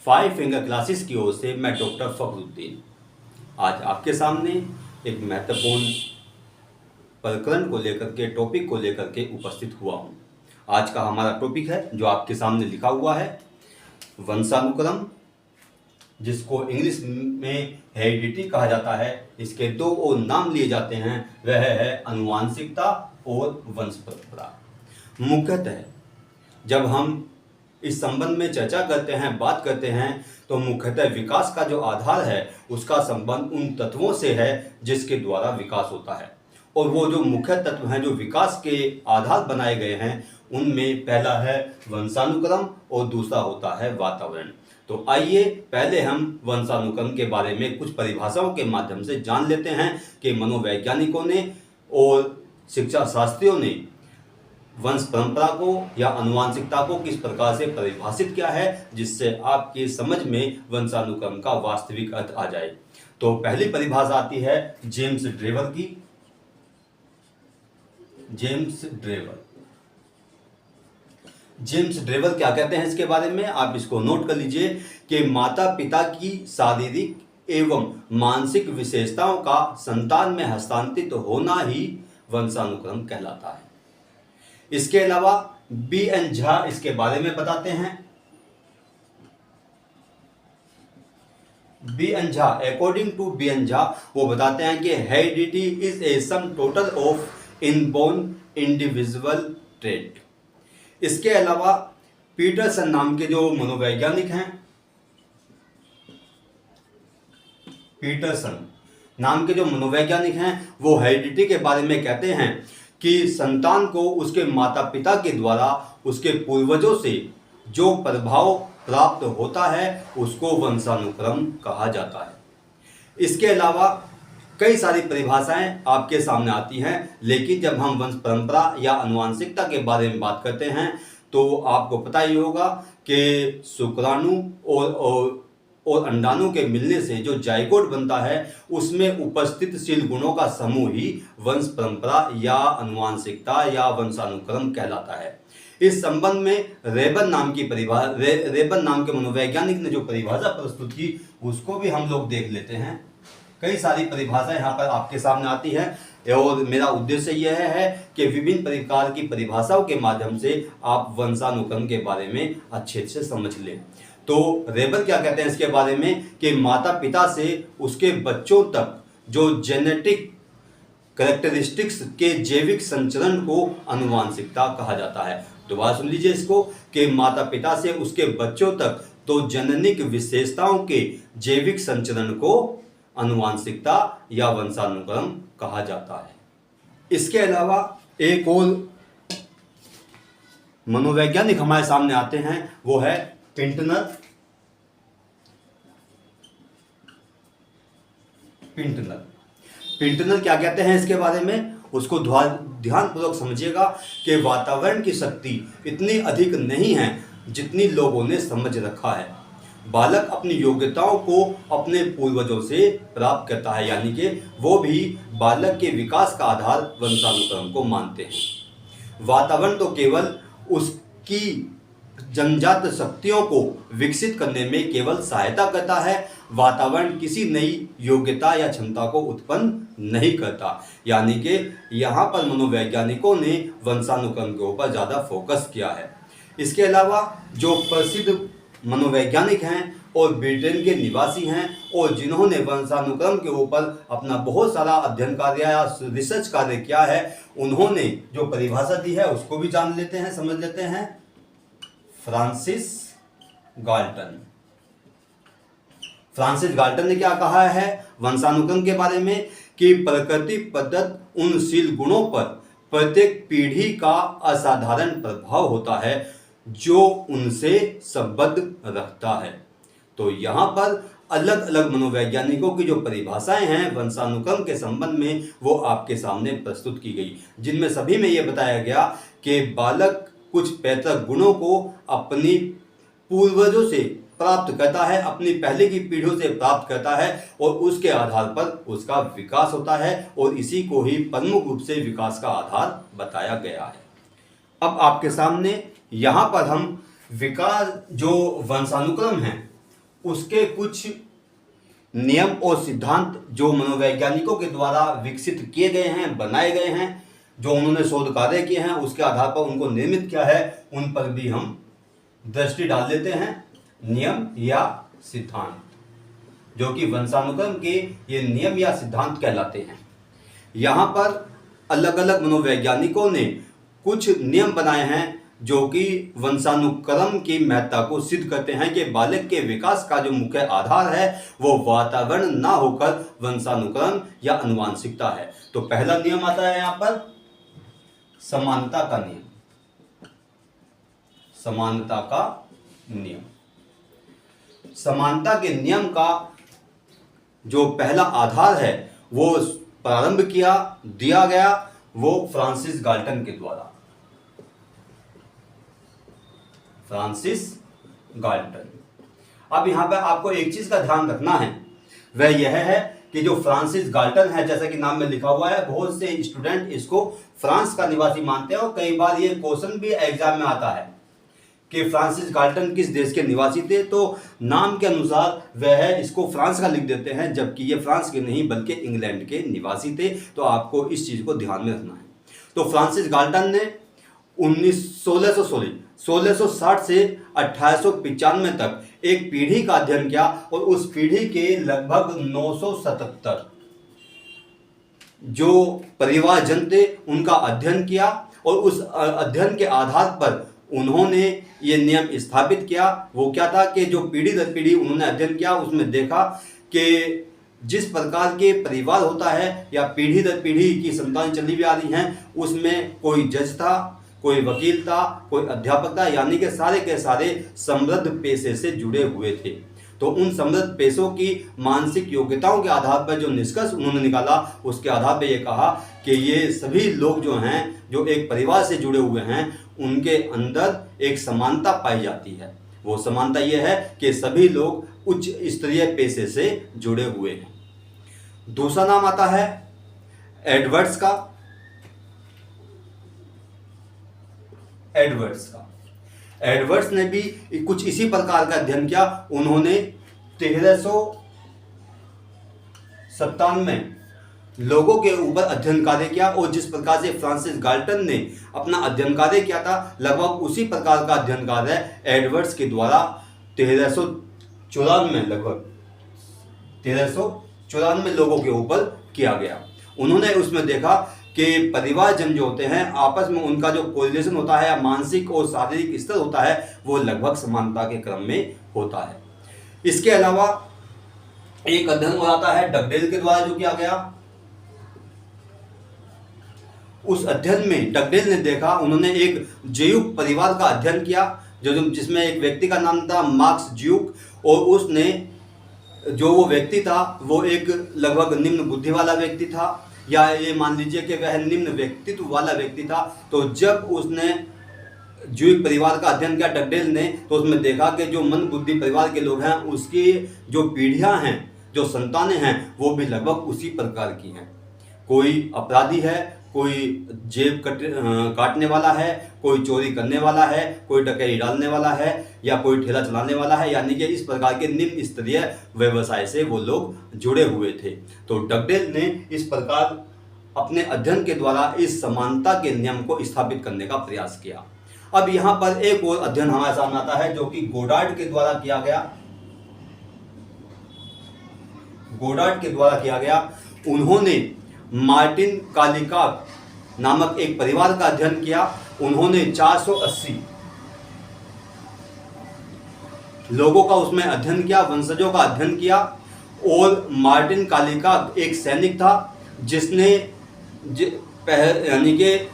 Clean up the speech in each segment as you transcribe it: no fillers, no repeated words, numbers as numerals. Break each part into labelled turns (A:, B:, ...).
A: Five finger classes की ओर से मैं डॉक्टर फखरुद्दीन आज आपके सामने एक महत्वपूर्ण प्रकरण को लेकर के टॉपिक को लेकर के उपस्थित हुआ हूँ। आज का हमारा टॉपिक है जो आपके सामने लिखा हुआ है वंशानुक्रम, जिसको इंग्लिश में हेरिडिटी कहा जाता है। इसके दो और नाम लिए जाते हैं, वह है अनुवांशिकता और वंश परंपरा। मुख्यतः जब हम इस संबंध में चर्चा करते हैं, बात करते हैं, तो मुख्यतः विकास का जो आधार है उसका संबंध उन तत्वों से है जिसके द्वारा विकास होता है। और वो जो मुख्य तत्व हैं जो विकास के आधार बनाए गए हैं, उनमें पहला है वंशानुक्रम और दूसरा होता है वातावरण। तो आइए पहले हम वंशानुक्रम के बारे में कुछ परिभाषाओं के माध्यम से जान लेते हैं कि मनोवैज्ञानिकों ने और शिक्षा शास्त्रियों ने वंश परंपरा को या अनुवांशिकता को किस प्रकार से परिभाषित किया है, जिससे आपकी समझ में वंशानुक्रम का वास्तविक अर्थ आ जाए। तो पहली परिभाषा आती है जेम्स ड्रेवर की। जेम्स ड्रेवर क्या कहते हैं इसके बारे में आप इसको नोट कर लीजिए कि माता पिता की शारीरिक एवं मानसिक विशेषताओं का संतान में हस्तांतरित होना ही वंशानुक्रम कहलाता है। इसके अलावा बी एन झा इसके बारे में बताते हैं। B N Jha, according to B N Jha, वो बताते हैं कि heredity is a sum total of inborn individual trait. इसके अलावा पीटरसन नाम के जो मनोवैज्ञानिक हैं, पीटरसन नाम के जो मनोवैज्ञानिक हैं, वो हेरिडिटी के बारे में कहते हैं कि संतान को उसके माता पिता के द्वारा उसके पूर्वजों से जो प्रभाव प्राप्त होता है उसको वंशानुक्रम कहा जाता है। इसके अलावा कई सारी परिभाषाएं आपके सामने आती हैं, लेकिन जब हम वंश परंपरा या अनुवांशिकता के बारे में बात करते हैं तो आपको पता ही होगा कि शुक्राणु और अंडाणु के मिलने से जो जाइगोट बनता है उसमें उपस्थित शील गुणों का समूह ही वंश परंपरा या अनुवांशिकता या वंशानुक्रम कहलाता है। इस संबंध में रेबन नाम के मनोवैज्ञानिक ने जो परिभाषा प्रस्तुत की उसको भी हम लोग देख लेते हैं। कई सारी परिभाषा यहाँ पर आपके सामने आती है और मेरा उद्देश्य यह है कि विभिन्न प्रकार की परिभाषाओं के माध्यम से आप वंशानुक्रम के बारे में अच्छे से समझ लें। तो रेबल क्या कहते हैं इसके बारे में कि माता पिता से उसके बच्चों तक जो जेनेटिक कैरेक्टरिस्टिक्स के जैविक संचरण को अनुवांशिकता कहा जाता है। दोबारा सुन लीजिए इसको कि माता पिता से उसके बच्चों तक तो जननिक विशेषताओं के जैविक संचरण को अनुवांशिकता या वंशानुक्रम कहा जाता है। इसके अलावा एक और मनोवैज्ञानिक हमारे सामने आते हैं, वो है पिंटनर। पिंटनर क्या कहते हैं इसके बारे में, उसको ध्यानपूर्वक समझिएगा कि वातावरण की शक्ति इतनी अधिक नहीं है जितनी लोगों ने समझ रखा है। बालक अपनी योग्यताओं को अपने पूर्वजों से प्राप्त करता है, यानी कि वो भी बालक के विकास का आधार वंशानुक्रम को मानते हैं। वातावरण तो केवल उसकी जन्मजात शक्तियों को विकसित करने में केवल सहायता करता है, वातावरण किसी नई योग्यता या क्षमता को उत्पन्न नहीं करता। यानी कि यहाँ पर मनोवैज्ञानिकों ने वंशानुक्रम के ऊपर ज़्यादा फोकस किया है। इसके अलावा जो प्रसिद्ध मनोवैज्ञानिक हैं और ब्रिटेन के निवासी हैं और जिन्होंने वंशानुक्रम के ऊपर अपना बहुत सारा अध्ययन कार्य या रिसर्च कार्य किया है, उन्होंने जो परिभाषा दी है उसको भी जान लेते हैं, समझ लेते हैं। फ्रांसिस गाल्टन ने क्या कहा है वंशानुक्रम के बारे में कि प्रकृति प्रदत्त उन शील गुणों पर प्रत्येक पीढ़ी का असाधारण प्रभाव होता है जो उनसे संबद्ध रखता है। तो यहाँ पर अलग अलग मनोवैज्ञानिकों की जो परिभाषाएं हैं वंशानुक्रम के संबंध में वो आपके सामने प्रस्तुत की गई, जिनमें सभी में ये बताया गया कि बालक कुछ पैतृक गुणों को अपनी पूर्वजों से प्राप्त करता है, अपनी पहले की पीढ़ियों से प्राप्त करता है और उसके आधार पर उसका विकास होता है और इसी को ही प्रमुख रूप से विकास का आधार बताया गया है। अब आपके सामने यहाँ पर हम विकास जो वंशानुक्रम है उसके कुछ नियम और सिद्धांत जो मनोवैज्ञानिकों के द्वारा विकसित किए गए हैं, बनाए गए हैं, जो उन्होंने शोध कार्य किए हैं, उसके आधार पर उनको निर्मित किया है, उन पर भी हम दृष्टि डाल देते हैं। नियम या सिद्धांत, जो कि वंशानुक्रम के ये नियम या सिद्धांत कहलाते हैं। यहाँ पर अलग अलग मनोवैज्ञानिकों ने कुछ नियम बनाए हैं जो कि वंशानुक्रम की महत्ता को सिद्ध करते हैं कि बालक के विकास का जो मुख्य आधार है वो वातावरण ना होकर वंशानुक्रम या आनुवंशिकता है। तो पहला नियम आता है यहाँ पर समानता का नियम। समानता का नियम, समानता के नियम का जो पहला आधार है वो प्रारंभ दिया गया वो फ्रांसिस गाल्टन के द्वारा। Francis Galton. अब यहाँ पर आपको एक चीज का ध्यान रखना है, वह यह है कि जो फ्रांसिस गाल्टन है, जैसा कि नाम में लिखा हुआ है, बहुत से स्टूडेंट इसको फ्रांस का निवासी मानते हैं और कई बार ये क्वेश्चन भी एग्जाम में आता है कि फ्रांसिस गाल्टन किस देश के निवासी थे। तो नाम के अनुसार वह इसको फ्रांस का लिख देते हैं, जबकि ये फ्रांस के नहीं बल्कि इंग्लैंड के निवासी थे। तो आपको इस चीज को ध्यान में रखना है। तो फ्रांसिस गाल्टन ने 1660 से 1895 तक एक पीढ़ी का अध्ययन किया और उस पीढ़ी के लगभग 977 जो परिवारजन थे उनका अध्ययन किया और उस अध्ययन के आधार पर उन्होंने ये नियम स्थापित किया। वो क्या था कि जो पीढ़ी दर पीढ़ी उन्होंने अध्ययन किया, उसमें देखा कि जिस प्रकार के परिवार होता है या पीढ़ी दर पीढ़ी की संतान चली भी आ रही हैं, उसमें कोई जज था, कोई वकील था, कोई अध्यापक था, यानी कि सारे के सारे समृद्ध पेशे से जुड़े हुए थे। तो उन समृद्ध पेशों की मानसिक योग्यताओं के आधार पर जो निष्कर्ष उन्होंने निकाला, उसके आधार पर ये कहा कि ये सभी लोग जो हैं, जो एक परिवार से जुड़े हुए हैं, उनके अंदर एक समानता पाई जाती है। वो समानता ये है कि सभी लोग उच्च स्तरीय पेशे से जुड़े हुए हैं। दूसरा नाम आता है एडवर्ड्स का। एडवर्ड्स ने भी कुछ इसी प्रकार का अध्ययन किया। उन्होंने 1397 लोगों के ऊपर अध्ययन कार्य किया और जिस प्रकार से फ्रांसिस गाल्टन ने अपना अध्ययन कार्य किया था, लगभग उसी प्रकार का अध्ययन कार्य एडवर्ड्स के द्वारा 1394 लोगों के ऊपर किया गया। उन्होंने उसमें देखा कि परिवारजन जो होते हैं, आपस में उनका जो कोरिलेशन होता है या मानसिक और शारीरिक स्तर होता है, वो लगभग समानता के क्रम में होता है। इसके अलावा एक अध्ययन हो जाता है डगडेल के द्वारा जो किया गया। उस अध्ययन में डगडेल ने देखा, उन्होंने एक ज्यूक परिवार का अध्ययन किया जिसमें एक व्यक्ति का नाम था मार्क्स ज्यूक, और उसने जो वो व्यक्ति था वो एक लगभग निम्न बुद्धि वाला व्यक्ति था, या ये मान लीजिए कि वह निम्न व्यक्तित्व वाला व्यक्ति था। तो जब उसने ज्यूक परिवार का अध्ययन किया डगडेल ने, तो उसमें देखा कि जो मंद बुद्धि परिवार के लोग हैं, उसकी जो पीढ़ियां हैं, जो संतानें हैं, वो भी लगभग उसी प्रकार की हैं। कोई अपराधी है, कोई जेब काटने वाला है, कोई चोरी करने वाला है, कोई डकैती डालने वाला है, या कोई ठेला चलाने वाला है, यानी कि इस प्रकार के निम्न स्तरीय व्यवसाय से वो लोग जुड़े हुए थे। तो डगडेल ने इस प्रकार अपने अध्ययन के द्वारा इस समानता के नियम को स्थापित करने का प्रयास किया। अब यहाँ पर एक और अध्ययन हमारे सामने आता है जो कि गोडार्ड के द्वारा किया गया। उन्होंने मार्टिन कालिकाक नामक एक परिवार का अध्ययन किया। उन्होंने 480 लोगों का उसमें अध्ययन किया, वंशजों का अध्ययन किया। और मार्टिन कालिकाक एक सैनिक था जिसने यानी कि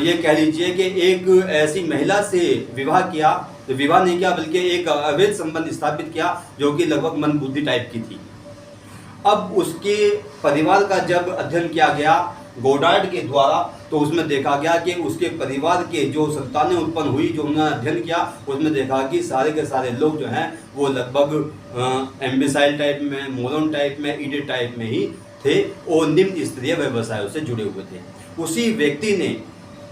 A: ये कह लीजिए कि एक ऐसी महिला से विवाह नहीं किया बल्कि एक अवैध संबंध स्थापित किया जो कि लगभग मंदबुद्धि टाइप की थी। अब उसके परिवार का जब अध्ययन किया गया गोडार्ड के द्वारा, तो उसमें देखा गया कि उसके परिवार के जो संतानें उत्पन्न हुई, जो उन्होंने अध्ययन किया, उसमें देखा कि सारे के सारे लोग जो हैं वो लगभग एम्बिसाइल टाइप में, मोरन टाइप में, इडियट टाइप में ही थे और निम्न स्तरीय व्यवसायों से जुड़े हुए थे। उसी व्यक्ति ने,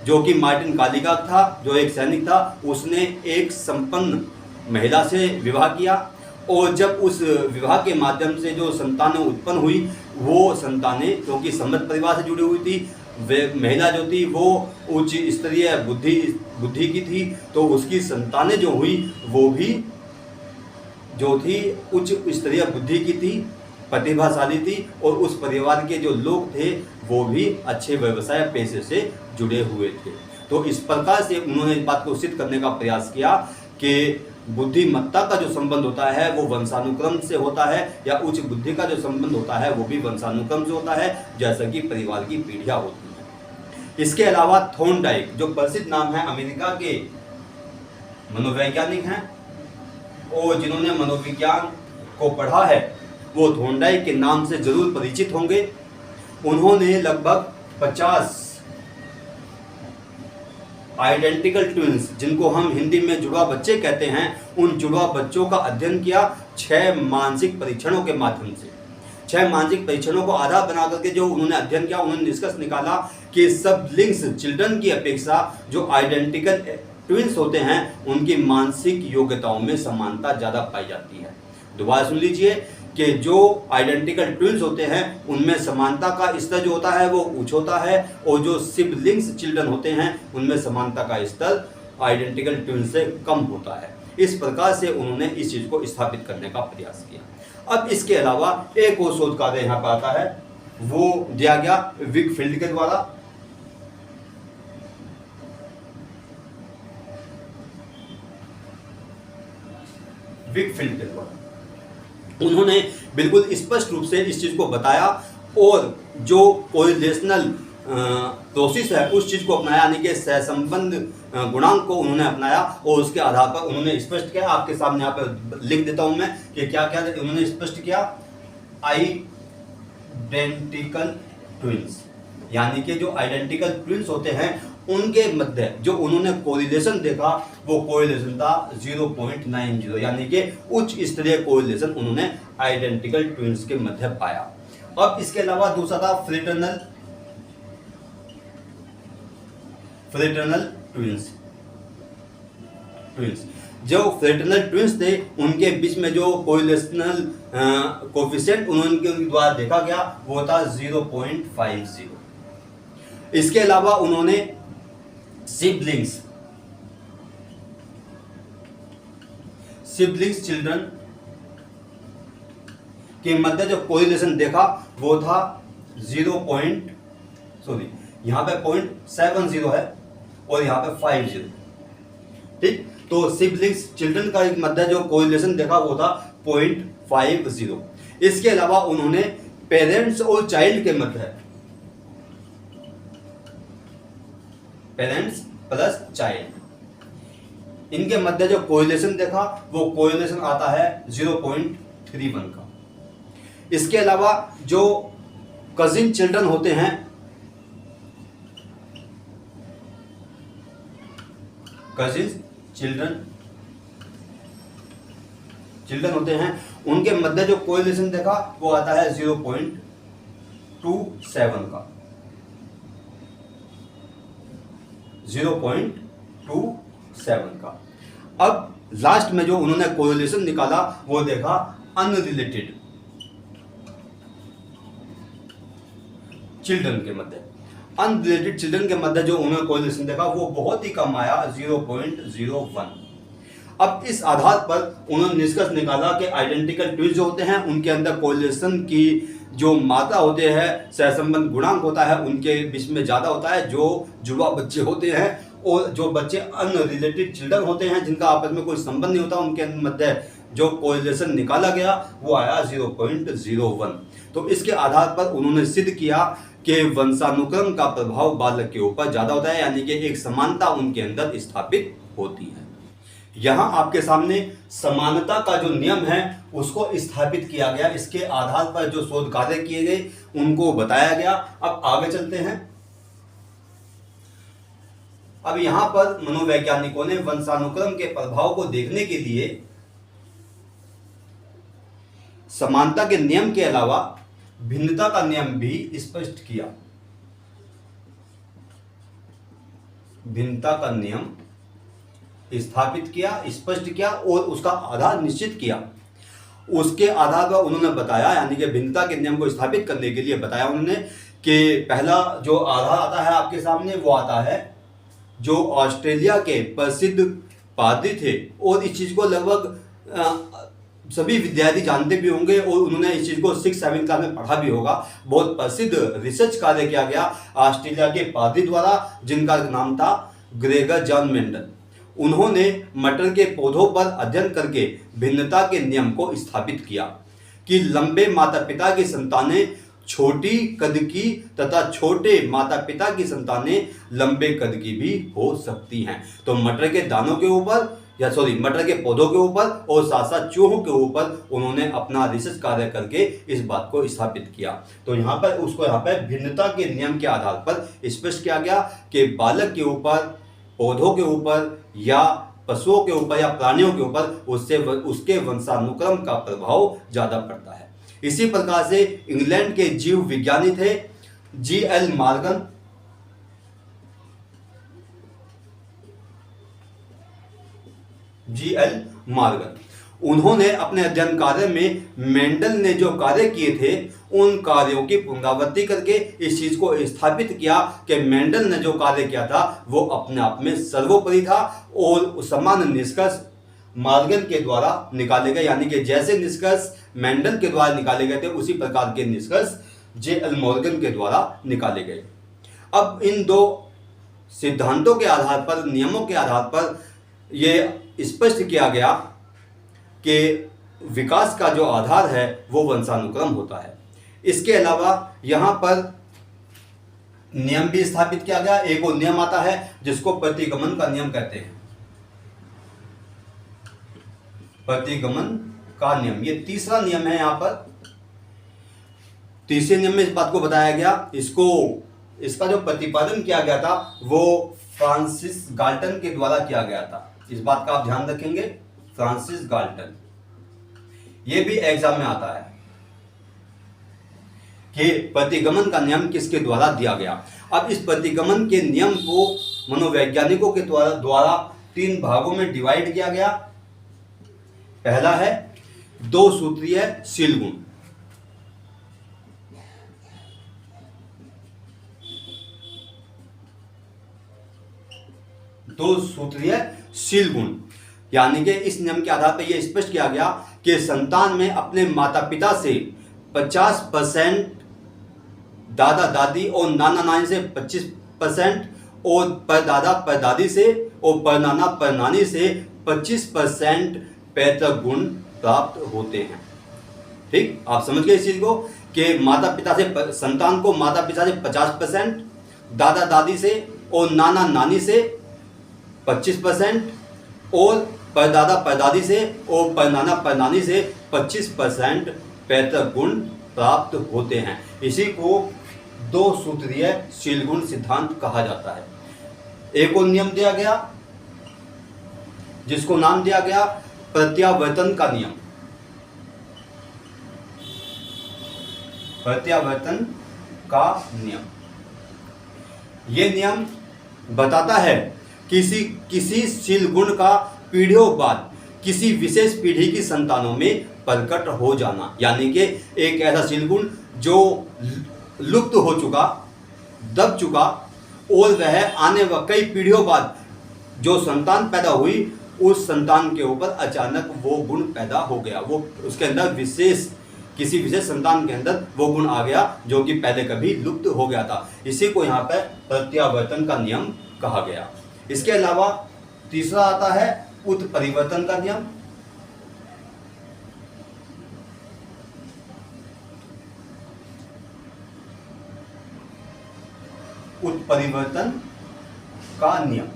A: जो कि मार्टिन कालिकाक था, जो एक सैनिक था, उसने एक संपन्न महिला से विवाह किया और जब उस विवाह के माध्यम से जो संतानें उत्पन्न हुई, वो संतानें क्योंकि समृद्ध परिवार से जुड़ी हुई थी, वे महिला जो थी वो उच्च स्तरीय बुद्धि की थी, तो उसकी संतानें जो हुई वो भी जो थी उच्च स्तरीय बुद्धि की थी, प्रतिभाशाली थी, और उस परिवार के जो लोग थे वो भी अच्छे व्यवसाय पेशे से जुड़े हुए थे। तो इस प्रकार से उन्होंने इस बात को सिद्ध करने का प्रयास किया कि बुद्धिमत्ता का जो संबंध होता है वो वंशानुक्रम से होता है, या उच्च बुद्धि का जो संबंध होता है वो भी वंशानुक्रम से होता है, जैसा कि परिवार की पीढ़ियां होती हैं। इसके अलावा थॉर्नडाइक जो प्रसिद्ध नाम है, अमेरिका के मनोवैज्ञानिक हैं, और जिन्होंने मनोविज्ञान को पढ़ा है वो थॉर्नडाइक के नाम से जरूर परिचित होंगे। उन्होंने लगभग 50 आइडेंटिकल ट्विंस, जिनको हम हिंदी में जुड़वा बच्चे कहते हैं, उन जुड़वा बच्चों का अध्ययन किया 6 मानसिक परीक्षणों के माध्यम से। 6 मानसिक परीक्षणों को आधार बना करके जो उन्होंने अध्ययन किया, उन्होंने निष्कर्ष निकाला कि सबलिंग्स चिल्ड्रन की अपेक्षा जो आइडेंटिकल ट्विंस होते हैं उनकी मानसिक योग्यताओं में समानता ज़्यादा पाई जाती है। दोबारा सुन लीजिए कि जो आइडेंटिकल ट्विंस होते हैं उनमें समानता का स्तर जो होता है वो उच्च होता है, और जो सिबलिंग्स चिल्ड्रन होते हैं उनमें समानता का स्तर आइडेंटिकल ट्विंस से कम होता है। इस प्रकार से उन्होंने इस चीज़ को स्थापित करने का प्रयास किया। अब इसके अलावा एक और शोध कार्य यहाँ पर आता है, वो दिया गया विकफील्ड के द्वारा। विकफील्ड के द्वारा उन्होंने बिल्कुल स्पष्ट रूप से इस चीज़ को बताया, और जो कोरिलेशनल प्रोसेस है उस चीज़ को अपनाया, यानी कि सहसंबंध गुणांक को उन्होंने अपनाया, और उसके आधार पर उन्होंने स्पष्ट किया। आपके सामने यहाँ पर लिख देता हूँ मैं कि क्या क्या उन्होंने स्पष्ट किया। आइडेंटिकल ट्विंस, यानी कि जो आइडेंटिकल ट्विंस होते हैं उनके मध्य जो उन्होंने कोरिलेशन देखा वो कोरिलेशन था 0.90, यानी कि उच्च स्तरीय कोरिलेशन उन्होंने आइडेंटिकल ट्विंस के मध्य पाया। अब इसके अलावा दूसरा था फ्रेटर्नल ट्विंस। जो फ्रेटर्नल ट्विंस थे उनके बीच में जो कोरिलेशनल कोफिशिएंट उनके द्वारा देखा गया वो था 0.50। इसके अलावा उन्होंने सिबलिंग्स चिल्ड्रन के मध्य जो कोरिलेशन देखा वो था यहाँ पे 0.70 है और यहाँ पे 50। ठीक, तो सिबलिंग्स चिल्ड्रन का मध्य जो कोरिलेशन देखा वो था 0.50। इसके अलावा उन्होंने पेरेंट्स और चाइल्ड के मध्य, पेरेंट्स प्लस चाइल्ड, इनके मध्य जो कोरिलेशन देखा वो कोरिलेशन आता है 0.31 का। इसके अलावा जो कजिन चिल्ड्रन होते हैं, कजिन चिल्ड्रन होते हैं, उनके मध्य जो कोरिलेशन देखा वो आता है 0.27 का। 0.27 का। अब लास्ट में जो उन्होंने कोरिलेशन निकाला वो देखा अनरिलेटेड चिल्ड्रन के मध्य। अनरिलेटेड चिल्ड्रन के मध्य जो उन्होंने कोरिलेशन देखा वो बहुत ही कम आया, 0.01। अब इस आधार पर उन्होंने निष्कर्ष निकाला कि आइडेंटिकल ट्विंस जो होते हैं उनके अंदर कोरिलेशन की जो मात्रा होते हैं, सहसंबंध गुणांक होता है, उनके बीच में ज़्यादा होता है जो जुड़वा बच्चे होते हैं, और जो बच्चे अनरिलेटेड चिल्ड्रन होते हैं जिनका आपस में कोई संबंध नहीं होता, उनके मध्य जो कोरिलेशन निकाला गया वो आया 0.01। तो इसके आधार पर उन्होंने सिद्ध किया कि वंशानुक्रम का प्रभाव बालक के ऊपर ज़्यादा होता है, यानी कि एक समानता उनके अंदर स्थापित होती है। यहाँ आपके सामने समानता का जो नियम है उसको स्थापित किया गया, इसके आधार पर जो शोध कार्य किए गए उनको बताया गया। अब आगे चलते हैं। अब यहाँ पर मनोवैज्ञानिकों ने वंशानुक्रम के प्रभाव को देखने के लिए समानता के नियम के अलावा भिन्नता का नियम भी स्पष्ट किया। भिन्नता का नियम स्थापित किया, स्पष्ट किया और उसका आधार निश्चित किया। उसके आधार पर उन्होंने बताया, यानी कि भिन्नता के नियम को स्थापित करने के लिए बताया उन्होंने कि पहला जो आधार आता है आपके सामने वो आता है जो ऑस्ट्रेलिया के प्रसिद्ध पादरी थे, और इस चीज़ को लगभग सभी विद्यार्थी जानते भी होंगे और उन्होंने इस चीज़ को 6-7 क्लास में पढ़ा भी होगा। बहुत प्रसिद्ध रिसर्च कार्य किया गया ऑस्ट्रेलिया के पादरी द्वारा, जिनका नाम था ग्रेगर जॉन मेंडल। उन्होंने मटर के पौधों पर अध्ययन करके भिन्नता के नियम को स्थापित किया कि लंबे माता पिता की संतानें छोटी कद की तथा छोटे माता पिता की संतानें लंबे कद की भी हो सकती हैं। तो मटर के दानों के ऊपर मटर के पौधों के ऊपर और साथ साथ चूहों के ऊपर उन्होंने अपना रिसर्च कार्य करके इस बात को स्थापित किया। तो यहाँ पर भिन्नता के नियम के आधार पर स्पष्ट किया गया कि बालक के ऊपर, पौधों के ऊपर या पशुओं के ऊपर या प्राणियों के ऊपर उसके वंशानुक्रम का प्रभाव ज़्यादा पड़ता है। इसी प्रकार से इंग्लैंड के जीव विज्ञानी थे G.L. मॉर्गन। उन्होंने अपने अध्ययन कार्य में मेंडल ने जो कार्य किए थे उन कार्यों की पुनरावृत्ति करके इस चीज को स्थापित किया कि मेंडल ने जो कार्य किया था वो अपने आप में सर्वोपरि था, और समान निष्कर्ष मॉर्गन के द्वारा निकाले गए, यानी कि जैसे निष्कर्ष मेंडल के द्वारा निकाले गए थे उसी प्रकार के निष्कर्ष J.L. मॉर्गन के द्वारा निकाले गए। अब इन दो सिद्धांतों के आधार पर, नियमों के आधार पर यह स्पष्ट किया गया कि विकास का जो आधार है वो वंशानुक्रम होता है। इसके अलावा यहाँ पर नियम भी स्थापित किया गया। एक और नियम आता है जिसको प्रतिगमन का नियम कहते हैं। प्रतिगमन का नियम, ये तीसरा नियम है। यहाँ पर तीसरे नियम में इस बात को बताया गया, इसका जो प्रतिपादन किया गया था वो फ्रांसिस गाल्टन के द्वारा किया गया था। इस बात का आप ध्यान रखेंगे, फ्रांसिस गाल्टन। ये भी एग्जाम में आता है कि प्रतिगमन का नियम किसके द्वारा दिया गया। अब इस प्रतिगमन के नियम को मनोवैज्ञानिकों के द्वारा 3 भागों में डिवाइड किया गया। पहला है 2 सूत्रीय शील गुण। दो सूत्रीय शील गुण, यानी कि इस नियम के आधार पर यह स्पष्ट किया गया कि संतान में अपने माता पिता से 50%, दादा दादी और नाना नानी से 25%, और परदादा परदादी से और परनाना परनानी से 25% पैतृक गुण प्राप्त होते हैं। ठीक, आप समझ गए इस चीज को कि माता पिता से, संतान को माता पिता से 50%, दादा दादी से और नाना नानी से 25%, और परदादा परदादी से और परनाना परनानी से 25% पैतृक गुण प्राप्त होते हैं। इसी को 2 सूत्रीय शील गुण सिद्धांत कहा जाता है। एक और नियम दिया गया जिसको नाम दिया गया प्रत्यावर्तन का नियम। प्रत्यावर्तन का नियम, यह नियम बताता है किसी शील गुण का पीढ़ियों बाद किसी विशेष पीढ़ी की संतानों में प्रकट हो जाना, यानी कि एक ऐसा शील गुण जो लुप्त हो चुका, दब चुका, और वह आने व कई पीढ़ियों बाद जो संतान पैदा हुई उस संतान के ऊपर अचानक वो गुण पैदा हो गया, वो उसके अंदर किसी विशेष संतान के अंदर वो गुण आ गया जो कि पहले कभी लुप्त हो गया था। इसी को यहाँ पर प्रत्यावर्तन का नियम कहा गया। इसके अलावा तीसरा आता है उत्परिवर्तन का नियम। उत्परिवर्तन का नियम,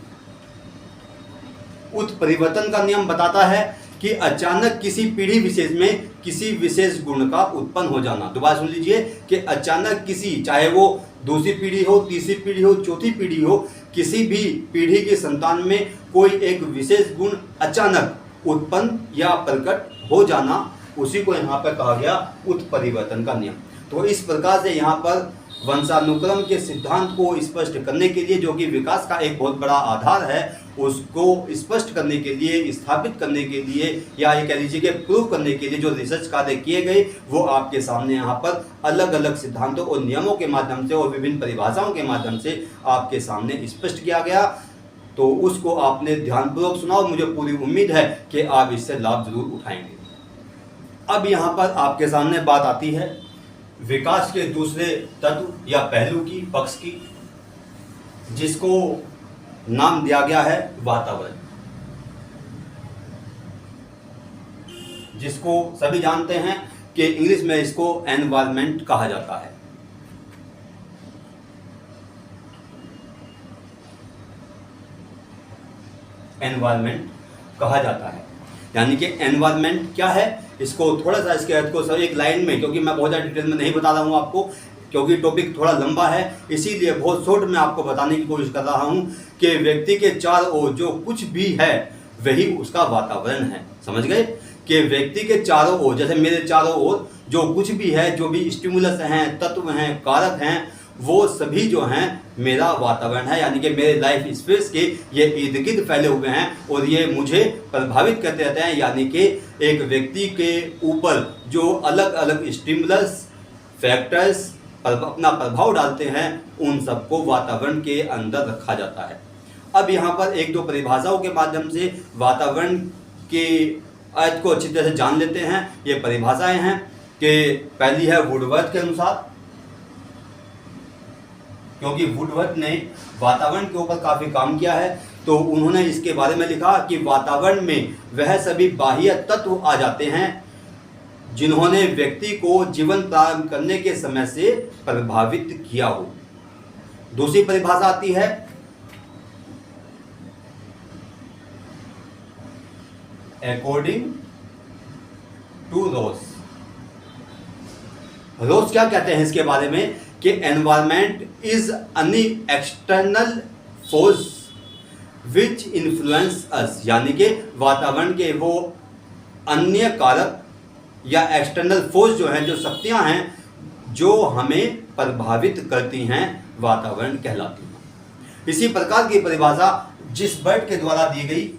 A: उत्परिवर्तन का नियम बताता है कि अचानक किसी पीढ़ी विशेष में किसी विशेष गुण का उत्पन्न हो जाना। दोबारा सुन लीजिए कि अचानक किसी, चाहे वो दूसरी पीढ़ी हो, तीसरी पीढ़ी हो, चौथी पीढ़ी हो, किसी भी पीढ़ी के संतान में कोई एक विशेष गुण अचानक उत्पन्न या प्रकट हो जाना, उसी को यहाँ पर कहा गया उत्परिवर्तन का नियम। तो इस प्रकार से यहाँ पर वंशानुक्रम के सिद्धांत को स्पष्ट करने के लिए, जो कि विकास का एक बहुत बड़ा आधार है, उसको स्पष्ट करने के लिए, स्थापित करने के लिए, या ये कह लीजिए कि प्रूव करने के लिए जो रिसर्च कार्य किए गए वो आपके सामने यहाँ पर अलग अलग सिद्धांतों और नियमों के माध्यम से और विभिन्न परिभाषाओं के माध्यम से आपके सामने स्पष्ट किया गया। तो उसको आपने ध्यानपूर्वक सुना और मुझे पूरी उम्मीद है कि आप इससे लाभ जरूर उठाएंगे। अब यहाँ पर आपके सामने बात आती है विकास के दूसरे तत्व या पहलू की, पक्ष की, जिसको नाम दिया गया है वातावरण, जिसको सभी जानते हैं कि इंग्लिश में इसको एनवायरनमेंट कहा जाता है। एनवायरनमेंट कहा जाता है, यानी कि एनवायरनमेंट क्या है, इसको थोड़ा सा इसके अर्थ को सब एक लाइन में, क्योंकि मैं बहुत ज़्यादा डिटेल में नहीं बता रहा हूँ आपको, क्योंकि टॉपिक थोड़ा लंबा है, इसीलिए बहुत शॉर्ट में आपको बताने की कोशिश कर रहा हूँ कि व्यक्ति के चारों ओर जो कुछ भी है वही उसका वातावरण है। समझ गए कि व्यक्ति के चारों ओर, जैसे मेरे चारों ओर जो कुछ भी है, जो भी स्टिमुलस हैं, तत्व हैं, कारक हैं, वो सभी जो हैं मेरा वातावरण है, यानी कि मेरे लाइफ स्पेस के ये इर्द गिर्द फैले हुए हैं और ये मुझे प्रभावित करते रहते हैं। यानी कि एक व्यक्ति के ऊपर जो अलग अलग स्टिमुलस, फैक्टर्स अपना प्रभाव डालते हैं, उन सबको वातावरण के अंदर रखा जाता है। अब यहाँ पर एक दो परिभाषाओं के माध्यम से वातावरण के अर्थ को अच्छी तरह से जान लेते हैं। ये परिभाषाएं हैं कि पहली है वुडवर्थ के अनुसार, क्योंकि वुडवर्थ ने वातावरण के ऊपर काफ़ी काम किया है, तो उन्होंने इसके बारे में लिखा कि वातावरण में वह सभी बाह्य तत्व आ जाते हैं जिन्होंने व्यक्ति को जीवन प्रारंभ करने के समय से प्रभावित किया हो। दूसरी परिभाषा आती है अकॉर्डिंग टू रोस। रोस क्या कहते हैं इसके बारे में कि environment is any external force which influence अस, यानी कि वातावरण के वो अन्य कारक या एक्सटर्नल फोर्स जो हैं, जो शक्तियां हैं जो हमें प्रभावित करती हैं, वातावरण कहलाती हैं। इसी प्रकार की परिभाषा जिसबर्ट के द्वारा दी गई,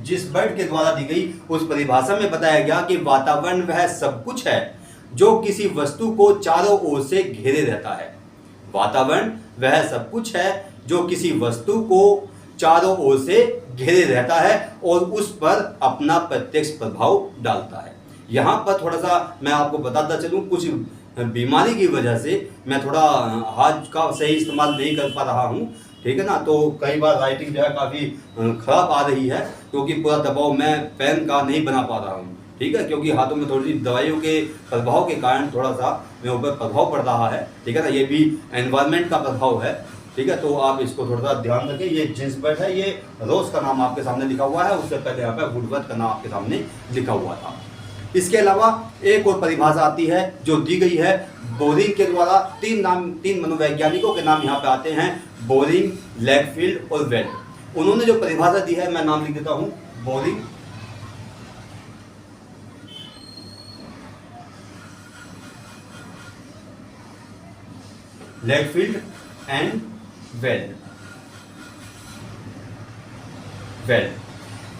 A: जिसबर्ट के द्वारा दी गई उस परिभाषा में बताया गया कि वातावरण वह सब कुछ है जो किसी वस्तु को चारों ओर से घेरे रहता है। वातावरण वह सब कुछ है जो किसी वस्तु को चारों ओर से घेरे रहता है और उस पर अपना प्रत्यक्ष प्रभाव डालता है। यहाँ पर थोड़ा सा मैं आपको बताता चलूँ, कुछ बीमारी की वजह से मैं थोड़ा हाथ का सही इस्तेमाल नहीं कर पा रहा हूँ, ठीक है ना, तो कई बार राइटिंग जो है काफ़ी ख़राब आ रही है, क्योंकि पूरा दबाव मैं पेन का नहीं बना पा रहा हूँ, ठीक है, क्योंकि हाथों में थोड़ी सी दवाइयों के प्रभाव के कारण थोड़ा सा मेरे ऊपर प्रभाव पड़ रहा है, ठीक है ना, ये भी एनवायरनमेंट का प्रभाव है, ठीक है। तो आप इसको थोड़ा सा ध्यान रखें। ये जिसबर्ट है, ये रोज का नाम आपके सामने लिखा हुआ है, उससे पहले यहाँ पे वुडवर्थ का नाम आपके सामने लिखा हुआ था। इसके अलावा एक और परिभाषा आती है जो दी गई है बोरिंग के द्वारा। तीन मनोवैज्ञानिकों के नाम यहाँ पे आते हैं, बोरिंग, लैकफील्ड और वेल्ड। उन्होंने जो परिभाषा दी है, मैं नाम लिख देता हूँ, बोरिंग, लैकफील्ड एंड वेल्ड।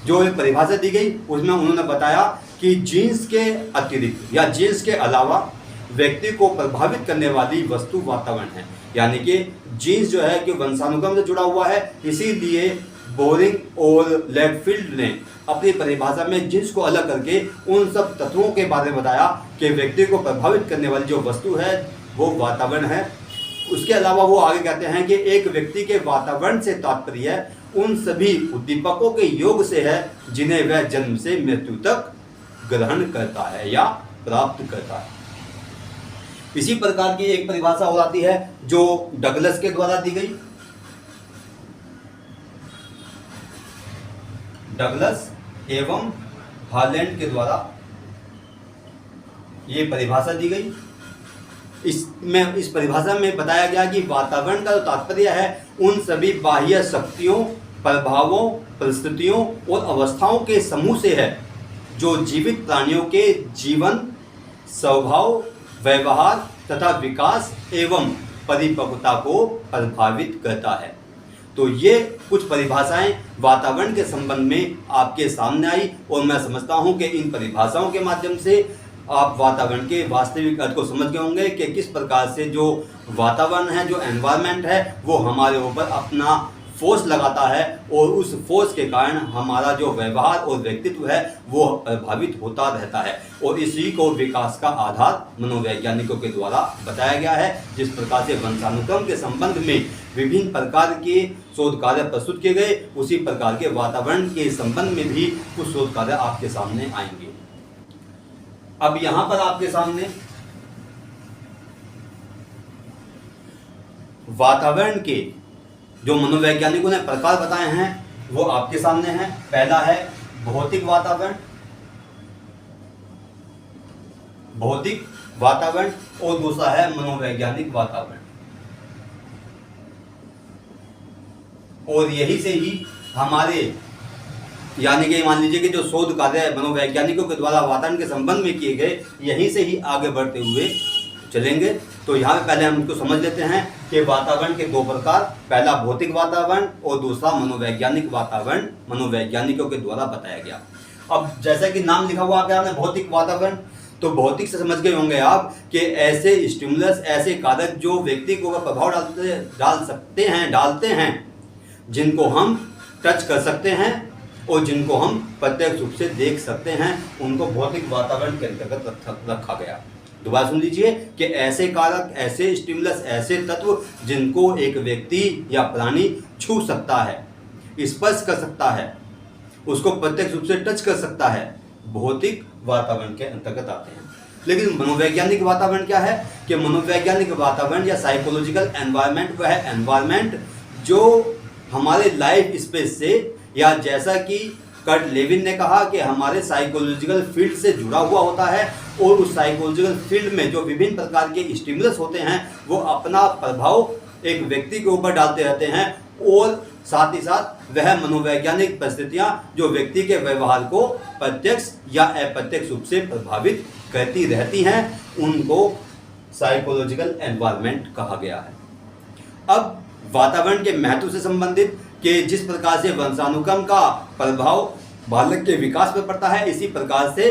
A: जो परिभाषा दी गई उसमें उन्होंने बताया कि जीन्स के अतिरिक्त या जीन्स के अलावा व्यक्ति को प्रभावित करने वाली वस्तु वातावरण है, यानी कि जीन्स जो है कि वंशानुक्रम से जुड़ा हुआ है। इसीलिए बोरिंग और लैकफील्ड ने अपनी परिभाषा में जीन्स को अलग करके उन सब तत्वों के बारे में बताया कि व्यक्ति को प्रभावित करने वाली जो वस्तु है वो वातावरण है। उसके अलावा वो आगे कहते हैं कि एक व्यक्ति के वातावरण से तात्पर्य उन सभी उद्दीपकों के योग से है जिन्हें वह जन्म से मृत्यु तक ग्रहण करता है या प्राप्त करता है। इसी प्रकार की एक परिभाषा और आती है जो डगलस के द्वारा दी गई। डगलस एवं हालैंड के द्वारा ये परिभाषा दी गई। इस परिभाषा में बताया गया कि वातावरण का जो तात्पर्य है उन सभी बाह्य शक्तियों, प्रभावों, परिस्थितियों और अवस्थाओं के समूह से है जो जीवित प्राणियों के जीवन, स्वभाव, व्यवहार तथा विकास एवं परिपक्वता को प्रभावित करता है। तो ये कुछ परिभाषाएं वातावरण के संबंध में आपके सामने आई और मैं समझता हूं कि इन परिभाषाओं के माध्यम से आप वातावरण के वास्तविक अर्थ को समझ गए होंगे कि किस प्रकार से जो वातावरण है, जो एनवायरनमेंट है, वो हमारे ऊपर अपना फोर्स लगाता है और उस फोर्स के कारण हमारा जो व्यवहार और व्यक्तित्व है वो प्रभावित होता रहता है। और इसी को विकास का आधार मनोवैज्ञानिकों के द्वारा बताया गया है। जिस प्रकार से वंशानुक्रम के संबंध में विभिन्न प्रकार के शोध कार्य प्रस्तुत किए गए, उसी प्रकार के वातावरण के संबंध में भी कुछ शोध कार्य आपके सामने आएंगे। अब यहाँ पर आपके सामने वातावरण के जो मनोवैज्ञानिकों ने प्रकार बताए हैं वो आपके सामने हैं। पहला है भौतिक वातावरण, और दूसरा है मनोवैज्ञानिक वातावरण। और यही से ही हमारे यानी कि मान लीजिए कि जो शोध कार्य मनोवैज्ञानिकों के द्वारा वातावरण के संबंध में किए गए, यहीं से ही आगे बढ़ते हुए चलेंगे। तो यहाँ पे पहले हम इसको समझ लेते हैं कि वातावरण के दो प्रकार, पहला भौतिक वातावरण और दूसरा मनोवैज्ञानिक वातावरण, मनोवैज्ञानिकों के द्वारा बताया गया। अब जैसा कि नाम लिखा हुआ आपने भौतिक वातावरण, तो भौतिक से समझ गए होंगे आप कि ऐसे स्टिमुलस, ऐसे कारक जो व्यक्ति को प्रभाव डालते हैं जिनको हम टच कर सकते हैं और जिनको हम प्रत्यक्ष रूप से देख सकते हैं, उनको भौतिक वातावरण के अंतर्गत रखा गया। दोबारा सुन लीजिए कि ऐसे कारक, ऐसे स्टिमुलस, ऐसे तत्व जिनको एक व्यक्ति या प्राणी छू सकता है, स्पर्श कर सकता है, उसको प्रत्यक्ष रूप से टच कर सकता है, भौतिक वातावरण के अंतर्गत आते हैं। लेकिन मनोवैज्ञानिक वातावरण क्या है कि मनोवैज्ञानिक वातावरण या साइकोलॉजिकल एनवायरनमेंट वह है एनवायरनमेंट जो हमारे लाइफ स्पेस से, या जैसा कि कर्ट लेविन ने कहा कि हमारे साइकोलॉजिकल फील्ड से जुड़ा हुआ होता है, और उस साइकोलॉजिकल फील्ड में जो विभिन्न प्रकार के स्टिमुलस होते हैं वो अपना प्रभाव एक व्यक्ति के ऊपर डालते रहते हैं, और साथ ही साथ वह मनोवैज्ञानिक परिस्थितियां जो व्यक्ति के व्यवहार को प्रत्यक्ष या अप्रत्यक्ष रूप से प्रभावित करती रहती हैं, उनको साइकोलॉजिकल एनवायरनमेंट कहा गया है। अब वातावरण के महत्व से संबंधित कि जिस प्रकार से वंशानुक्रम का प्रभाव बालक के विकास पर पड़ता है, इसी प्रकार से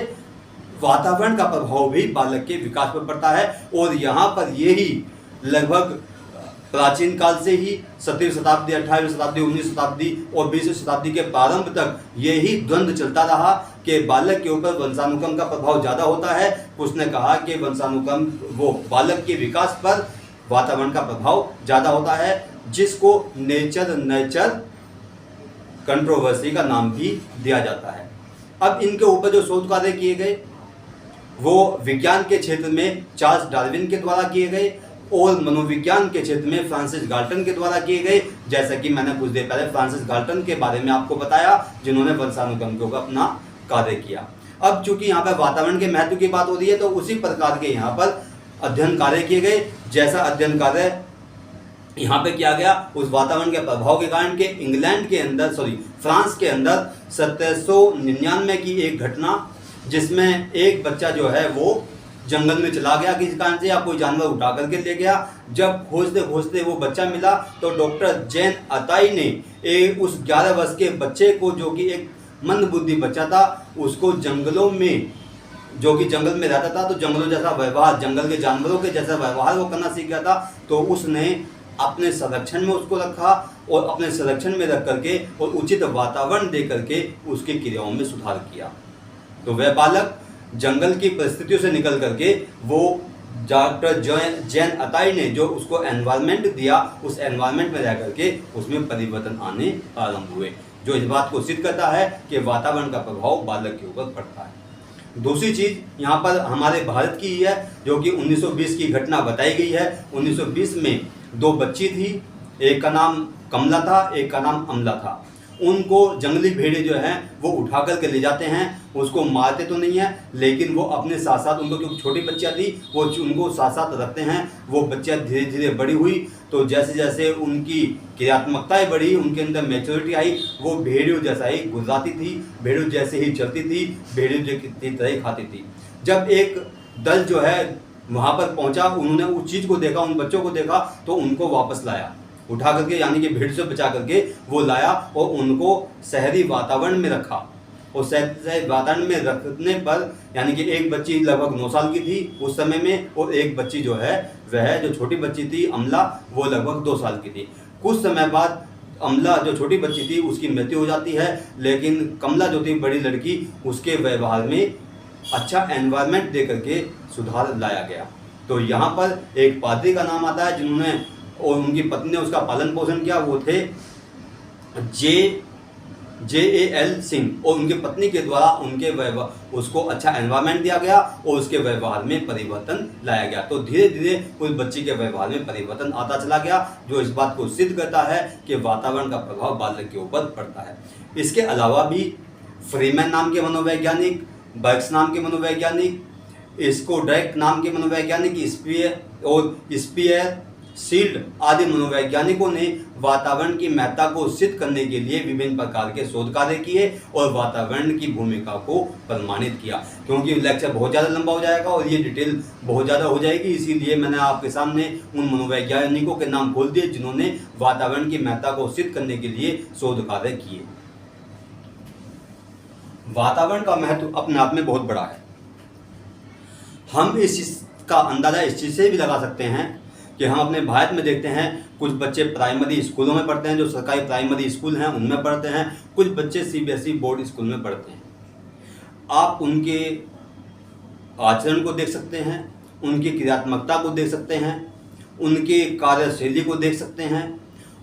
A: वातावरण का प्रभाव भी बालक के विकास पर पड़ता है। और यहाँ पर यही लगभग प्राचीन काल से ही 17वीं शताब्दी, 18वीं शताब्दी, 19वीं शताब्दी और 20वीं शताब्दी के प्रारंभ तक यही द्वंद्व चलता रहा कि बालक के ऊपर वंशानुक्रम का प्रभाव ज़्यादा होता है। उसने कहा कि वंशानुक्रम वो बालक के विकास पर वातावरण का प्रभाव ज़्यादा होता है, जिसको नेचर नर्चर कंट्रोवर्सी का नाम भी दिया जाता है। अब इनके ऊपर जो शोध कार्य किए गए वो विज्ञान के क्षेत्र में चार्ल्स डार्विन के द्वारा किए गए और मनोविज्ञान के क्षेत्र में फ्रांसिस गाल्टन के द्वारा किए गए। जैसा कि मैंने कुछ देर पहले फ्रांसिस गाल्टन के बारे में आपको बताया, जिन्होंने वंशानुक्रम के ऊपर अपना कार्य किया। अब चूंकि यहाँ पर वातावरण के महत्व की बात हो रही है, तो उसी प्रकार के यहाँ पर अध्ययन कार्य किए गए। जैसा अध्ययन कार्य यहाँ पे किया गया उस वातावरण के प्रभाव के कारण के फ्रांस के अंदर 1799 की एक घटना, जिसमें एक बच्चा जो है वो जंगल में चला गया किसी कारण से, या कोई जानवर उठा करके ले गया। जब खोजते खोजते वो बच्चा मिला तो डॉक्टर जैन अताई ने उस 11 वर्ष के बच्चे को, जो कि एक मंदबुद्धि बच्चा था, उसको जंगलों में, जो कि जंगल में रहता था, तो जंगलों जैसा व्यवहार, जंगल के जानवरों के जैसा व्यवहार वो करना सीख गया था। तो उसने अपने संरक्षण में उसको रखा और अपने संरक्षण में रख करके और उचित वातावरण दे करके उसकी क्रियाओं में सुधार किया। तो वह बालक जंगल की परिस्थितियों से निकल करके वो डॉक्टर जैन अताई ने जो उसको एनवायरनमेंट दिया, उस एनवायरनमेंट में रह करके उसमें परिवर्तन आने आरंभ हुए, जो इस बात को सिद्ध करता है कि वातावरण का प्रभाव बालक के ऊपर पड़ता है। दूसरी चीज़ यहाँ पर हमारे भारत की ही है, जो कि 1920 की घटना बताई गई है। 1920 में 2 बच्ची थी, एक का नाम कमला था, एक का नाम अमला था। उनको जंगली भेड़े जो हैं वो उठा करके ले जाते हैं, उसको मारते तो नहीं है, लेकिन वो अपने साथ साथ, उनको क्योंकि छोटी बच्चियाँ थी, वो उनको साथ साथ रखते हैं। वो बच्चियाँ धीरे धीरे बड़ी हुई, तो जैसे जैसे उनकी क्रियात्मकताएँ बढ़ी, उनके अंदर मैच्योरिटी आई, वो भेड़ियों जैसा ही गुजराती थी, भेड़ियों जैसे ही चलती थी, भेड़ियों की तरह खाती थी। जब एक दल जो है वहाँ पर पहुँचा, उन्होंने उस चीज़ को देखा, उन बच्चों को देखा, तो उनको वापस लाया, उठा करके, यानी कि भीड़ से बचा करके वो लाया और उनको शहरी वातावरण में रखा। और शहरी वातावरण में रखने पर, यानी कि एक बच्ची लगभग 9 साल की थी उस समय में, और एक बच्ची जो है वह जो छोटी बच्ची थी अमला, वो लगभग 2 साल की थी। कुछ समय बाद अमला जो छोटी बच्ची थी उसकी मृत्यु हो जाती है, लेकिन कमला जो थी बड़ी लड़की, उसके व्यवहार में अच्छा एनवायरनमेंट दे करके सुधार लाया गया। तो यहाँ पर एक पादरी का नाम आता है जिन्होंने और उनकी पत्नी ने उसका पालन पोषण किया, वो थे JAL सिंह, और उनकी पत्नी के द्वारा उनके उसको अच्छा एनवायरनमेंट दिया गया और उसके व्यवहार में परिवर्तन लाया गया। तो धीरे धीरे उस बच्ची के व्यवहार में परिवर्तन आता चला गया, जो इस बात को सिद्ध करता है कि वातावरण का प्रभाव बालक के ऊपर पड़ता है। इसके अलावा भी फ्रीमैन नाम के मनोवैज्ञानिक, बर्ग्स नाम के मनोवैज्ञानिक, स्कोडेक नाम के मनोवैज्ञानिक, स्पियर सील्ड आदि मनोवैज्ञानिकों ने वातावरण की महत्ता को सिद्ध करने के लिए विभिन्न प्रकार के शोध कार्य किए और वातावरण की भूमिका को प्रमाणित किया। क्योंकि लेक्चर बहुत ज़्यादा लंबा हो जाएगा और ये डिटेल बहुत ज़्यादा हो जाएगी, इसीलिए मैंने आपके सामने उन मनोवैज्ञानिकों के नाम खोल दिए जिन्होंने वातावरण की महत्ता को सिद्ध करने के लिए शोध कार्य किए। वातावरण का महत्व अपने आप में बहुत बड़ा है। हम इस चीज़ का अंदाज़ा इस चीज़ से भी लगा सकते हैं कि हम अपने भारत में देखते हैं कुछ बच्चे प्राइमरी स्कूलों में पढ़ते हैं, जो सरकारी प्राइमरी स्कूल हैं उनमें पढ़ते हैं, कुछ बच्चे CBSE बोर्ड स्कूल में पढ़ते हैं। आप उनके आचरण को देख सकते हैं, उनकी क्रियात्मकता को देख सकते हैं, उनकी कार्यशैली को देख सकते हैं,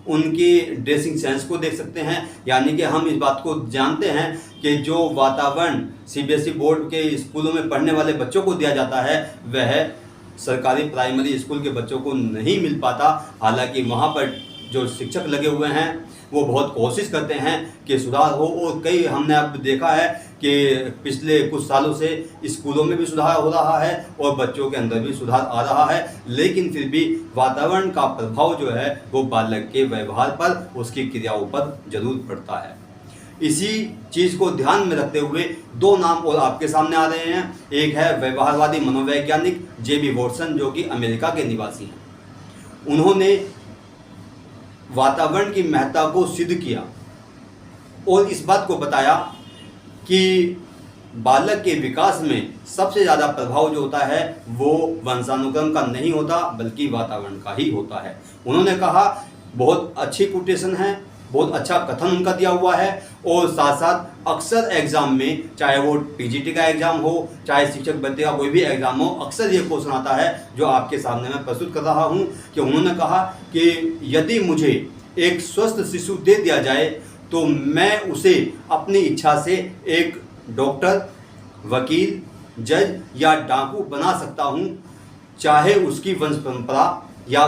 A: उनकी ड्रेसिंग सेंस को देख सकते हैं। यानी कि हम इस बात को जानते हैं कि जो वातावरण CBSE बोर्ड के स्कूलों में पढ़ने वाले बच्चों को दिया जाता है वह सरकारी प्राइमरी स्कूल के बच्चों को नहीं मिल पाता। हालांकि वहाँ पर जो शिक्षक लगे हुए हैं वो बहुत कोशिश करते हैं कि सुधार हो, और कई हमने अब देखा है कि पिछले कुछ सालों से स्कूलों में भी सुधार हो रहा है और बच्चों के अंदर भी सुधार आ रहा है। लेकिन फिर भी वातावरण का प्रभाव जो है वो बालक के व्यवहार पर, उसकी क्रियाओं पर जरूर पड़ता है। इसी चीज़ को ध्यान में रखते हुए 2 नाम और आपके सामने आ रहे हैं। एक है व्यवहारवादी मनोवैज्ञानिक JB वॉटसन, जो कि अमेरिका के निवासी हैं। उन्होंने वातावरण की महत्ता को सिद्ध किया और इस बात को बताया कि बालक के विकास में सबसे ज़्यादा प्रभाव जो होता है वो वंशानुक्रम का नहीं होता बल्कि वातावरण का ही होता है। उन्होंने कहा, बहुत अच्छी कोटेशन है, बहुत अच्छा कथन उनका दिया हुआ है, और साथ साथ अक्सर एग्जाम में, चाहे वो PGT का एग्जाम हो, चाहे शिक्षक भर्ती का कोई भी एग्जाम हो, अक्सर ये क्वेश्चन आता है जो आपके सामने मैं प्रस्तुत कर रहा हूँ कि उन्होंने कहा कि यदि मुझे एक स्वस्थ शिशु दे दिया जाए तो मैं उसे अपनी इच्छा से एक डॉक्टर, वकील, जज या डाकू बना सकता हूँ, चाहे उसकी वंश परंपरा या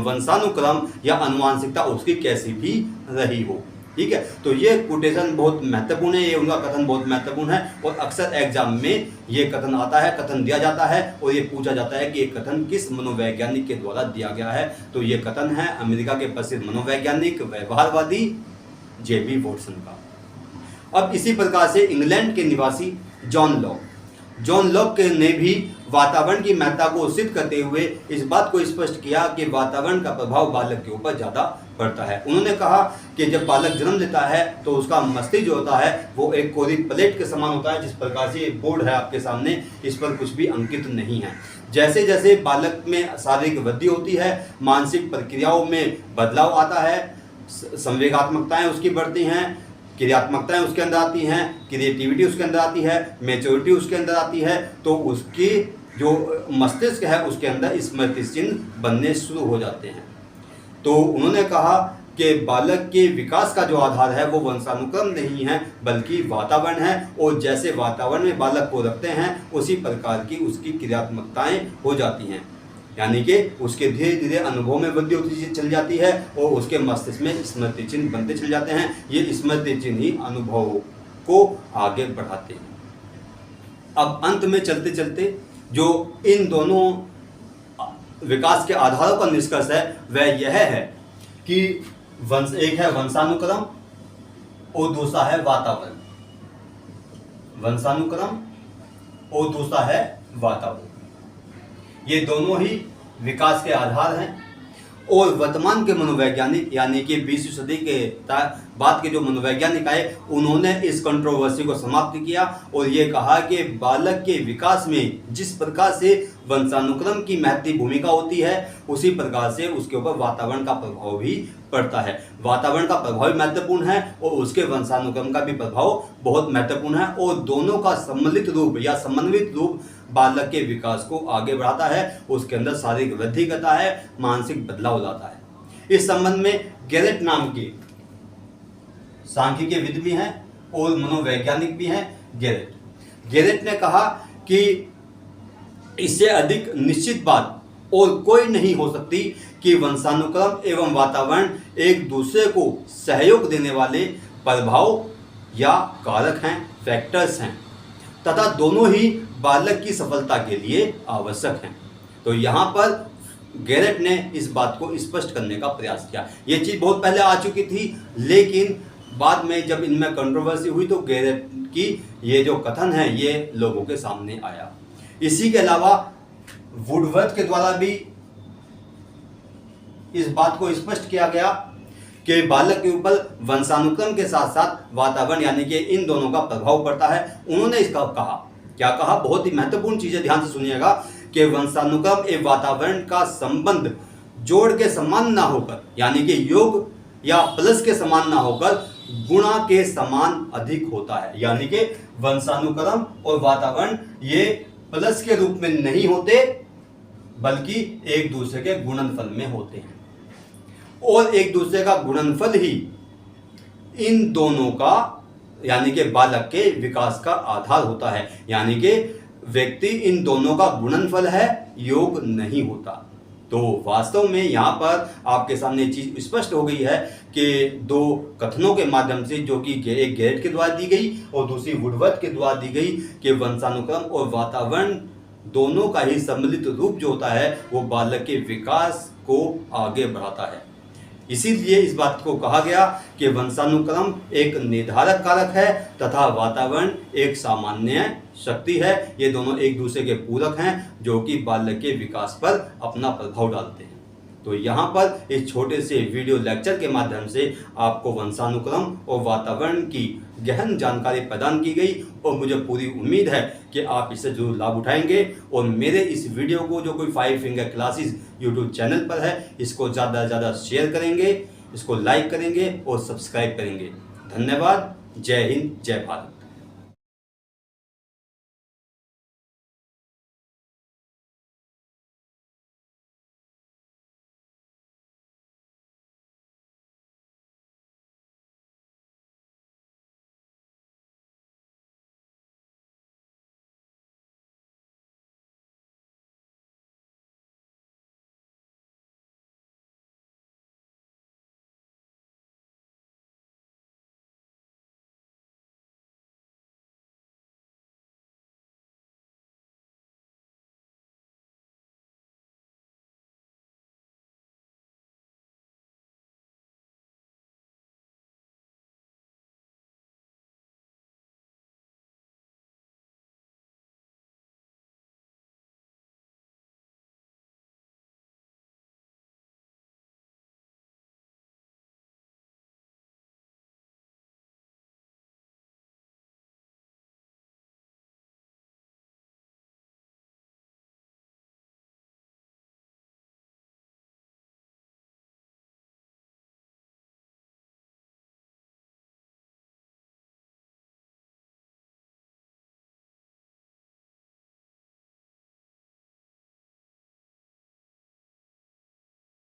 A: वंशानुक्रम या अनुवांशिकता उसकी कैसी भी रही हो। ठीक है, तो ये कोटेशन बहुत महत्वपूर्ण है, ये उनका कथन बहुत महत्वपूर्ण है और अक्सर एग्जाम में ये कथन आता है, कथन दिया जाता है और ये पूछा जाता है कि ये कथन किस मनोवैज्ञानिक के द्वारा दिया गया है। तो ये कथन है अमेरिका के प्रसिद्ध मनोवैज्ञानिक व्यवहारवादी JB वॉटसन का। अब इसी प्रकार से इंग्लैंड के निवासी जॉन लॉक ने भी वातावरण की महत्ता को सिद्ध करते हुए इस बात को स्पष्ट किया कि वातावरण का प्रभाव बालक के ऊपर ज़्यादा पड़ता है। उन्होंने कहा कि जब बालक जन्म लेता है तो उसका मस्तिष्क जो होता है वो एक कोरी प्लेट के समान होता है। जिस प्रकार से एक बोर्ड है आपके सामने, इस पर कुछ भी अंकित नहीं है। जैसे जैसे बालक में शारीरिक वृद्धि होती है, मानसिक प्रक्रियाओं में बदलाव आता है, संवेगात्मकताएं उसकी बढ़ती हैं, क्रियात्मकताएं उसके अंदर आती हैं, क्रिएटिविटी उसके अंदर आती है, मैच्योरिटी उसके अंदर आती है, तो उसकी जो मस्तिष्क है उसके अंदर स्मृति चिन्ह बनने शुरू हो जाते हैं। तो उन्होंने कहा कि बालक के विकास का जो आधार है वो वंशानुक्रम नहीं है बल्कि वातावरण है, और जैसे वातावरण में बालक को रखते हैं उसी प्रकार की उसकी क्रियात्मकताएं हो जाती हैं, यानी कि उसके धीरे धीरे अनुभव में वृद्धि होती चल जाती है और उसके मस्तिष्क में स्मृति चिन्ह बनते चले जाते हैं। ये स्मृति चिन्ह ही अनुभव को आगे बढ़ाते हैं। अब अंत में चलते चलते जो इन दोनों विकास के आधारों का निष्कर्ष है वह यह है कि एक है वंशानुक्रम और दूसरा है वातावरण। वंशानुक्रम और दूसरा है वातावरण। ये दोनों ही विकास के आधार हैं। और वर्तमान के मनोवैज्ञानिक यानी कि 20वीं सदी के बाद के जो मनोवैज्ञानिक आए, उन्होंने इस कंट्रोवर्सी को समाप्त किया और ये कहा कि बालक के विकास में जिस प्रकार से वंशानुक्रम की महत्वपूर्ण भूमिका होती है, उसी प्रकार से उसके ऊपर वातावरण का प्रभाव भी पड़ता है। वातावरण का प्रभाव भी महत्वपूर्ण है और उसके वंशानुक्रम का भी प्रभाव बहुत महत्वपूर्ण है, और दोनों का सम्मिलित रूप या समन्वित रूप बालक के विकास को आगे बढ़ाता है, उसके अंदर शारीरिक वृद्धि करता है, मानसिक बदलाव लाता है। इस संबंध में गैरेट नाम के सांख्यिकी विद भी हैं और मनोवैज्ञानिक भी हैं। गैरेट ने कहा कि इससे अधिक निश्चित बात और कोई नहीं हो सकती कि वंशानुक्रम एवं वातावरण एक दूसरे को सहयोग देने वाले प्रभाव या कारक हैं, फैक्टर्स हैं, तथा दोनों ही बालक की सफलता के लिए आवश्यक हैं। तो यहाँ पर गैरेट ने इस बात को स्पष्ट करने का प्रयास किया। ये चीज़ बहुत पहले आ चुकी थी, लेकिन बाद में जब इनमें कंट्रोवर्सी हुई तो गैरेट की ये जो कथन है ये लोगों के सामने आया। इसी के अलावा वुडवर्थ के द्वारा भी इस बात को स्पष्ट किया गया कि बालक के ऊपर वंशानुक्रम के साथ साथ वातावरण यानी कि इन दोनों का प्रभाव पड़ता है। उन्होंने इसका कहा, क्या कहा, बहुत ही महत्वपूर्ण चीजें ध्यान से सुनिएगा कि वंशानुक्रम एवं वातावरण का संबंध जोड़ के समान ना होकर यानी कि योग या प्लस के समान ना होकर गुणा के समान अधिक होता है। यानी कि वंशानुक्रम और वातावरण ये प्लस के रूप में नहीं होते बल्कि एक दूसरे के गुणनफल में होते हैं, और एक दूसरे का गुणनफल ही इन दोनों का यानी कि बालक के विकास का आधार होता है। यानी कि व्यक्ति इन दोनों का गुणनफल है, योग नहीं होता। तो वास्तव में यहाँ पर आपके सामने चीज स्पष्ट हो गई है कि दो कथनों के माध्यम से, जो कि एक गैरेट के द्वारा दी गई और दूसरी वुडवर्थ के द्वारा दी गई, कि वंशानुक्रम और वातावरण दोनों का ही सम्मिलित रूप जो होता है वो बालक के विकास को आगे बढ़ाता है। इसीलिए इस बात को कहा गया कि वंशानुक्रम एक निर्धारक कारक है तथा वातावरण एक सामान्य शक्ति है। ये दोनों एक दूसरे के पूरक हैं जो कि बालक के विकास पर अपना प्रभाव डालते हैं। तो यहाँ पर इस छोटे से वीडियो लेक्चर के माध्यम से आपको वंशानुक्रम और वातावरण की गहन जानकारी प्रदान की गई, और मुझे पूरी उम्मीद है कि आप इससे जरूर लाभ उठाएंगे। और मेरे इस वीडियो को जो कोई 5 फिंगर क्लासेस यूट्यूब चैनल पर है, इसको ज़्यादा से ज़्यादा शेयर करेंगे, इसको लाइक करेंगे और सब्सक्राइब करेंगे। धन्यवाद। जय हिंद, जय भारत।